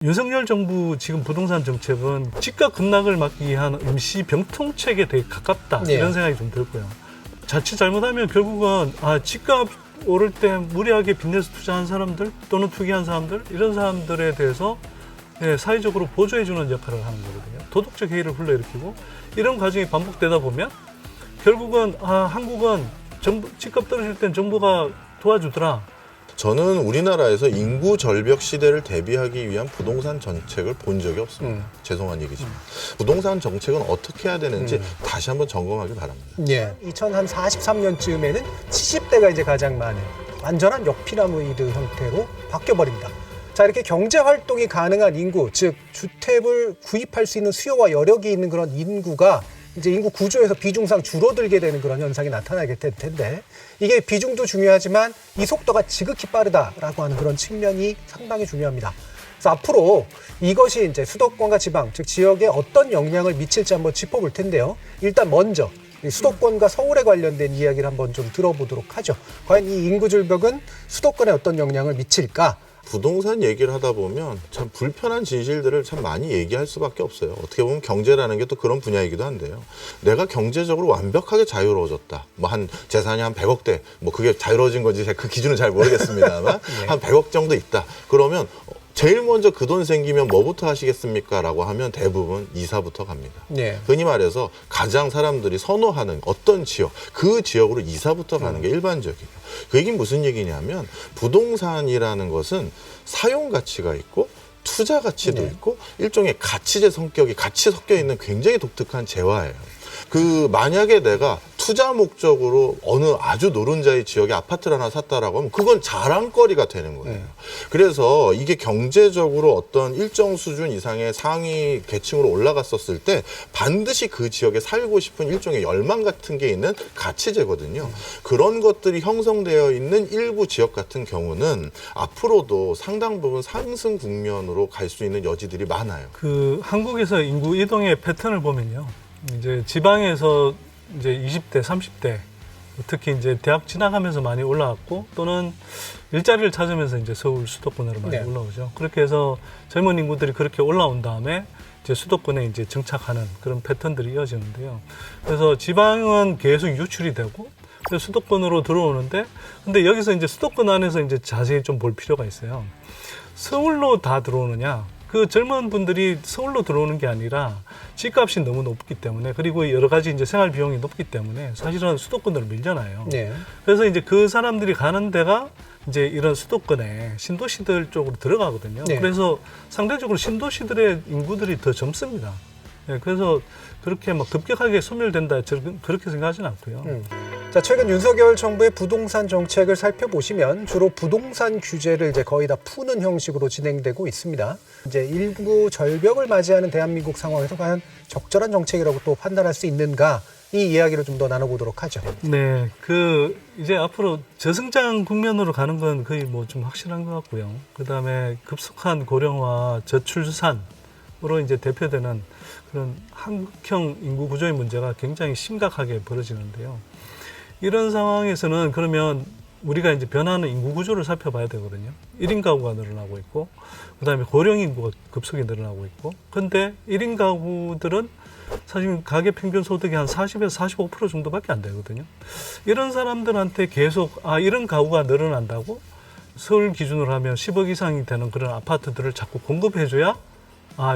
윤석열 정부 지금 부동산 정책은 집값 급락을 막기 위한 임시 병통책에 되게 가깝다. 네. 이런 생각이 좀 들고요. 자칫 잘못하면 결국은 집값 오를 때 무리하게 빚내서 투자한 사람들 또는 투기한 사람들 이런 사람들에 대해서 사회적으로 보조해주는 역할을 하는 거거든요. 도덕적 해이를 불러일으키고 이런 과정이 반복되다 보면 결국은 한국은 집값 떨어질 땐 정부가 도와주더라. 저는 우리나라에서 인구 절벽 시대를 대비하기 위한 부동산 정책을 본 적이 없습니다. 죄송한 얘기지만. 부동산 정책은 어떻게 해야 되는지 다시 한번 점검하기 바랍니다. 예. 2043년쯤에는 70대가 이제 가장 많은 완전한 역피라미드 형태로 바뀌어버립니다. 자, 이렇게 경제 활동이 가능한 인구, 즉 주택을 구입할 수 있는 수요와 여력이 있는 그런 인구가 이제 인구 구조에서 비중상 줄어들게 되는 그런 현상이 나타나게 될 텐데, 이게 비중도 중요하지만 이 속도가 지극히 빠르다라고 하는 그런 측면이 상당히 중요합니다. 그래서 앞으로 이것이 이제 수도권과 지방, 즉 지역에 어떤 영향을 미칠지 한번 짚어볼 텐데요. 일단 먼저 이 수도권과 서울에 관련된 이야기를 한번 좀 들어보도록 하죠. 과연 이 인구 절벽은 수도권에 어떤 영향을 미칠까? 부동산 얘기를 하다 보면 참 불편한 진실들을 참 많이 얘기할 수밖에 없어요. 어떻게 보면 경제라는 게 또 그런 분야이기도 한데요. 내가 경제적으로 완벽하게 자유로워졌다. 뭐 한 재산이 한 100억대, 뭐 그게 자유로워진 건지 그 기준은 잘 모르겠습니다만 네. 한 100억 정도 있다. 그러면 제일 먼저 그 돈 생기면 뭐부터 하시겠습니까? 라고 하면 대부분 이사부터 갑니다. 네. 흔히 말해서 가장 사람들이 선호하는 어떤 지역, 그 지역으로 이사부터 가는 게 일반적이에요. 그 얘기는 무슨 얘기냐면 부동산이라는 것은 사용 가치가 있고 투자 가치도 있고 일종의 가치제 성격이 같이 섞여 있는 굉장히 독특한 재화예요. 만약에 내가 투자 목적으로 어느 아주 노른자의 지역에 아파트를 하나 샀다라고 하면 그건 자랑거리가 되는 거예요. 그래서 이게 경제적으로 어떤 일정 수준 이상의 상위 계층으로 올라갔었을 때 반드시 그 지역에 살고 싶은 일종의 열망 같은 게 있는 가치제거든요. 그런 것들이 형성되어 있는 일부 지역 같은 경우는 앞으로도 상당 부분 상승 국면으로 갈 수 있는 여지들이 많아요. 한국에서 인구 이동의 패턴을 보면요. 이제 지방에서 이제 20대, 30대, 특히 이제 대학 진학하면서 많이 올라왔고 또는 일자리를 찾으면서 이제 서울 수도권으로 많이 올라오죠. 그렇게 해서 젊은 인구들이 그렇게 올라온 다음에 이제 수도권에 이제 정착하는 그런 패턴들이 이어지는데요. 그래서 지방은 계속 유출이 되고 그래서 수도권으로 들어오는데 근데 여기서 이제 수도권 안에서 이제 자세히 좀 볼 필요가 있어요. 서울로 다 들어오느냐? 그 젊은 분들이 서울로 들어오는 게 아니라 집값이 너무 높기 때문에 그리고 여러 가지 이제 생활 비용이 높기 때문에 사실은 수도권으로 밀잖아요. 네. 그래서 이제 그 사람들이 가는 데가 이제 이런 수도권에 신도시들 쪽으로 들어가거든요. 네. 그래서 상대적으로 신도시들의 인구들이 더 젊습니다. 네, 그래서 그렇게 막 급격하게 소멸된다 저는 그렇게 생각하지는 않고요. 자, 최근 윤석열 정부의 부동산 정책을 살펴보시면 주로 부동산 규제를 이제 거의 다 푸는 형식으로 진행되고 있습니다. 이제 인구 절벽을 맞이하는 대한민국 상황에서 과연 적절한 정책이라고 또 판단할 수 있는가 이 이야기를 좀 더 나눠보도록 하죠. 네, 이제 앞으로 저성장 국면으로 가는 건 거의 뭐 좀 확실한 것 같고요. 그 다음에 급속한 고령화, 저출산으로 이제 대표되는 그런 한국형 인구 구조의 문제가 굉장히 심각하게 벌어지는데요. 이런 상황에서는 그러면 우리가 이제 변하는 인구 구조를 살펴봐야 되거든요. 1인 가구가 늘어나고 있고, 그 다음에 고령 인구가 급속히 늘어나고 있고, 근데 1인 가구들은 사실 가계 평균 소득이 한 40에서 45% 정도밖에 안 되거든요. 이런 사람들한테 계속, 이런 가구가 늘어난다고 서울 기준으로 하면 10억 이상이 되는 그런 아파트들을 자꾸 공급해줘야,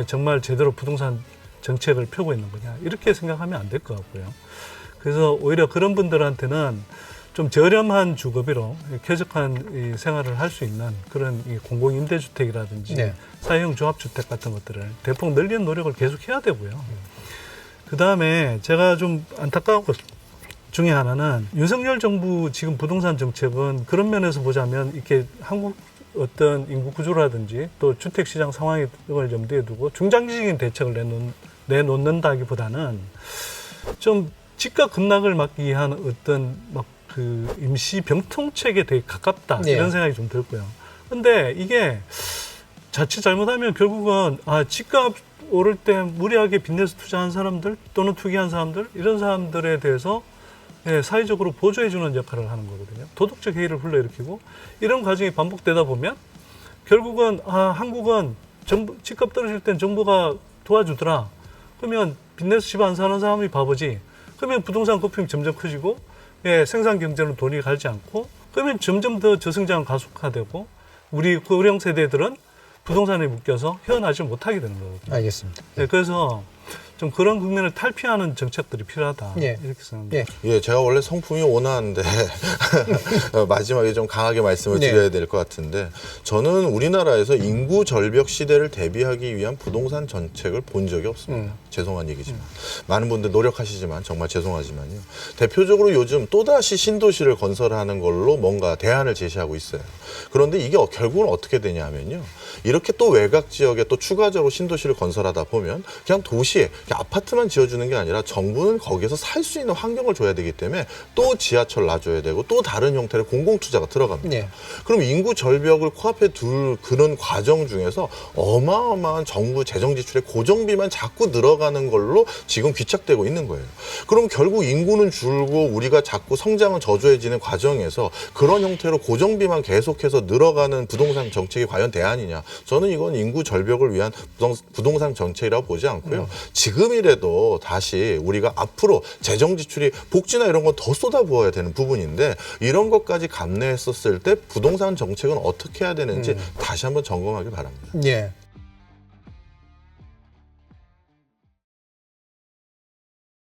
정말 제대로 부동산 정책을 펴고 있는 거냐. 이렇게 생각하면 안 될 것 같고요. 그래서 오히려 그런 분들한테는 좀 저렴한 주거비로 쾌적한 이 생활을 할 수 있는 그런 이 공공임대주택이라든지 사회형 조합주택 같은 것들을 대폭 늘리는 노력을 계속 해야 되고요. 그 다음에 제가 좀 안타까운 것 중에 하나는 윤석열 정부 지금 부동산 정책은 그런 면에서 보자면 이렇게 한국 어떤 인구 구조라든지 또 주택시장 상황을 염두에 두고 중장기적인 대책을 내놓는다기보다는 좀 집값 급락을 막기 위한 어떤 임시 병통책에 되게 가깝다 이런 생각이 좀 들고요. 근데 이게 자칫 잘못하면 결국은 집값 오를 때 무리하게 빚내서 투자한 사람들 또는 투기한 사람들 이런 사람들에 대해서 사회적으로 보조해주는 역할을 하는 거거든요. 도덕적 해이를 불러일으키고 이런 과정이 반복되다 보면 결국은 한국은 정부 집값 떨어질 땐 정부가 도와주더라. 그러면 빚내서 집 안 사는 사람이 바보지. 그러면 부동산 거품이 점점 커지고 예, 생산 경제로 돈이 가지 않고 그러면 점점 더 저성장은 가속화되고 우리 고령 세대들은 부동산에 묶여서 헤어나지 못하게 되는 거거든요. 알겠습니다. 예, 그래서 좀 그런 국면을 탈피하는 정책들이 필요하다. 예. 이렇게 생각합니다. 예. 예, 제가 원래 성품이 온화한데 마지막에 좀 강하게 말씀을 네. 드려야 될 것 같은데 저는 우리나라에서 인구 절벽 시대를 대비하기 위한 부동산 정책을 본 적이 없습니다. 죄송한 얘기지만 많은 분들 노력하시지만 정말 죄송하지만요. 대표적으로 요즘 또다시 신도시를 건설하는 걸로 뭔가 대안을 제시하고 있어요. 그런데 이게 결국은 어떻게 되냐면요. 이렇게 또 외곽 지역에 또 추가적으로 신도시를 건설하다 보면 그냥 도시에 그냥 아파트만 지어주는 게 아니라 정부는 거기서 살 수 있는 환경을 줘야 되기 때문에 또 지하철 놔줘야 되고 또 다른 형태의 공공투자가 들어갑니다. 네. 그럼 인구 절벽을 코앞에 둘 그런 과정 중에서 어마어마한 정부 재정 지출의 고정비만 자꾸 늘어가는 걸로 지금 귀착되고 있는 거예요. 그럼 결국 인구는 줄고 우리가 자꾸 성장은 저조해지는 과정에서 그런 형태로 고정비만 계속해서 늘어가는 부동산 정책이 과연 대안이냐? 저는 이건 인구 절벽을 위한 부동산 정책이라고 보지 않고요. 지금이라도 다시 우리가 앞으로 재정 지출이 복지나 이런 건 더 쏟아부어야 되는 부분인데 이런 것까지 감내했었을 때 부동산 정책은 어떻게 해야 되는지 다시 한번 점검하기 바랍니다. 예.